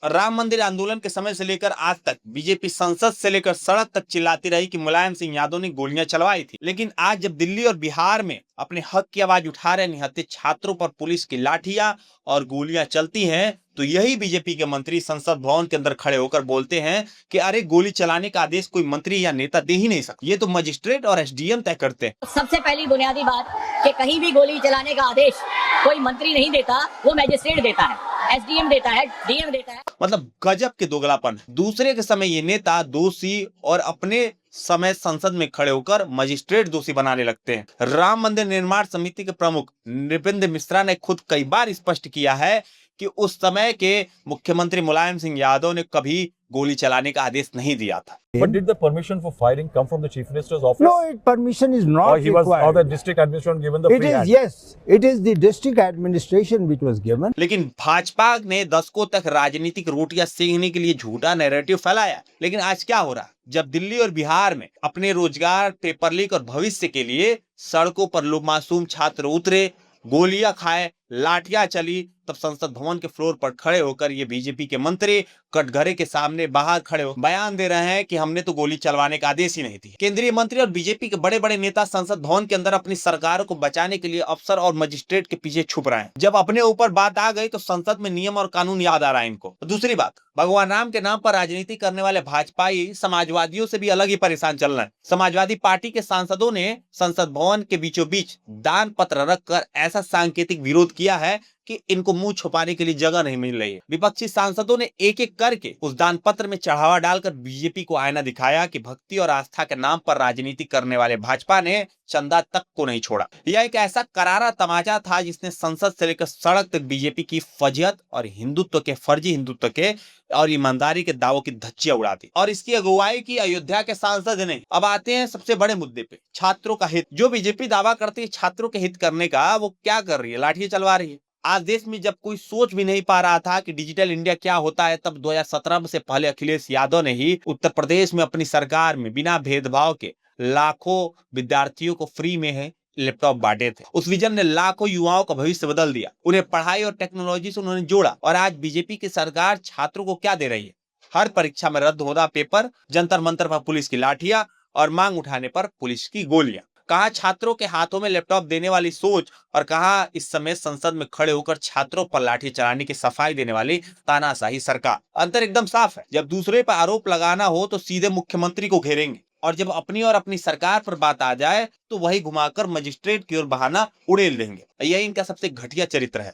राम मंदिर आंदोलन के समय से लेकर आज तक बीजेपी संसद से लेकर सड़क तक चिल्लाती रही कि मुलायम सिंह यादव ने गोलियां चलवाई थी। लेकिन आज जब दिल्ली और बिहार में अपने हक की आवाज उठा रहे निहत्थे छात्रों पर पुलिस की लाठियां और गोलियां चलती हैं, तो यही बीजेपी के मंत्री संसद भवन के अंदर खड़े होकर बोलते हैं कि अरे गोली चलाने का आदेश कोई मंत्री या नेता दे ही नहीं सकता, ये तो मजिस्ट्रेट और एसडीएम तय करते हैं। सबसे पहली बुनियादी बात कि कहीं भी गोली चलाने का आदेश कोई मंत्री नहीं देता, वो मैजिस्ट्रेट देता है, एसडीएम देता है, डीएम देता है। मतलब गजब के दोगलापन। दूसरे के समय ये नेता दोषी और अपने समय संसद में खड़े होकर मजिस्ट्रेट दोषी बनाने लगते हैं। राम मंदिर निर्माण समिति के प्रमुख नृपेंद्र मिश्रा ने खुद कई बार स्पष्ट किया है कि उस समय के मुख्यमंत्री मुलायम सिंह यादव ने कभी गोली चलाने का आदेश नहीं दिया था। But did the permission for firing come from the chief minister's office? No, permission is not Or he was, required. or the district administration given the It free is, hand? yes, it is the district administration which was given. लेकिन भाजपा ने दशकों तक राजनीतिक रोटियां सेकने के लिए झूठा नैरेटिव फैलाया। लेकिन आज क्या हो रहा, जब दिल्ली और बिहार में अपने रोजगार, पेपर लीक और भविष्य के लिए सड़कों पर लोग मासूम छात्र उतरे, गोलियां खाए, लाठियां चली, तब संसद भवन के फ्लोर पर खड़े होकर ये बीजेपी के मंत्री कटघरे के सामने बाहर खड़े हो बयान दे रहे हैं कि हमने तो गोली चलवाने का आदेश ही नहीं दिया। केंद्रीय मंत्री और बीजेपी के बड़े बड़े नेता संसद भवन के अंदर अपनी सरकार को बचाने के लिए अफसर और मजिस्ट्रेट के पीछे छुप रहे हैं। जब अपने ऊपर बात आ गई तो संसद में नियम और कानून याद आ रहा है इनको। दूसरी बात, भगवान राम के नाम पर राजनीति करने वाले भाजपाई समाजवादियों से भी अलग ही परेशान चल रहे हैं। समाजवादी पार्टी के सांसदों ने संसद भवन के बीचों बीच दान पत्र रखकर ऐसा सांकेतिक विरोध किया है कि इनको मुंह छुपाने के लिए जगह नहीं मिल रही है। विपक्षी सांसदों ने एक एक करके उस दान पत्र में चढ़ावा डालकर बीजेपी को आईना दिखाया कि भक्ति और आस्था के नाम पर राजनीति करने वाले भाजपा ने चंदा तक को नहीं छोड़ा। यह एक ऐसा करारा तमाचा था जिसने संसद से लेकर सड़क तक बीजेपी की फजियत और हिंदुत्व के, फर्जी हिंदुत्व के और ईमानदारी के दावों की धज्जियां उड़ा दी। और इसकी अगुवाई की अयोध्या के सांसद ने। अब आते हैं सबसे बड़े मुद्दे पे, छात्रों का हित। जो बीजेपी दावा करती है छात्रों के हित करने का, वो क्या कर रही है? लाठियां चलवा रही है। आज देश में जब कोई सोच भी नहीं पा रहा था कि डिजिटल इंडिया क्या होता है, तब 2017 से पहले अखिलेश यादव ने ही उत्तर प्रदेश में अपनी सरकार में बिना भेदभाव के लाखों विद्यार्थियों को फ्री में है लैपटॉप बांटे थे। उस विजन ने लाखों युवाओं का भविष्य बदल दिया। उन्हें पढ़ाई और टेक्नोलॉजी से उन्होंने जोड़ा। और आज बीजेपी की सरकार छात्रों को क्या दे रही है? हर परीक्षा में रद्द होना पेपर, जंतर मंतर पर पुलिस की लाठियां और मांग उठाने पर पुलिस की गोलियां। कहां छात्रों के हाथों में लैपटॉप देने वाली सोच और कहां इस समय संसद में खड़े होकर छात्रों पर लाठी चलाने की सफाई देने वाली तानाशाही सरकार। अंतर एकदम साफ है। जब दूसरे पर आरोप लगाना हो तो सीधे मुख्यमंत्री को घेरेंगे, और जब अपनी और अपनी सरकार पर बात आ जाए तो वही घुमाकर मजिस्ट्रेट की ओर बहाना उड़ेल देंगे। यही इनका सबसे घटिया चरित्र है।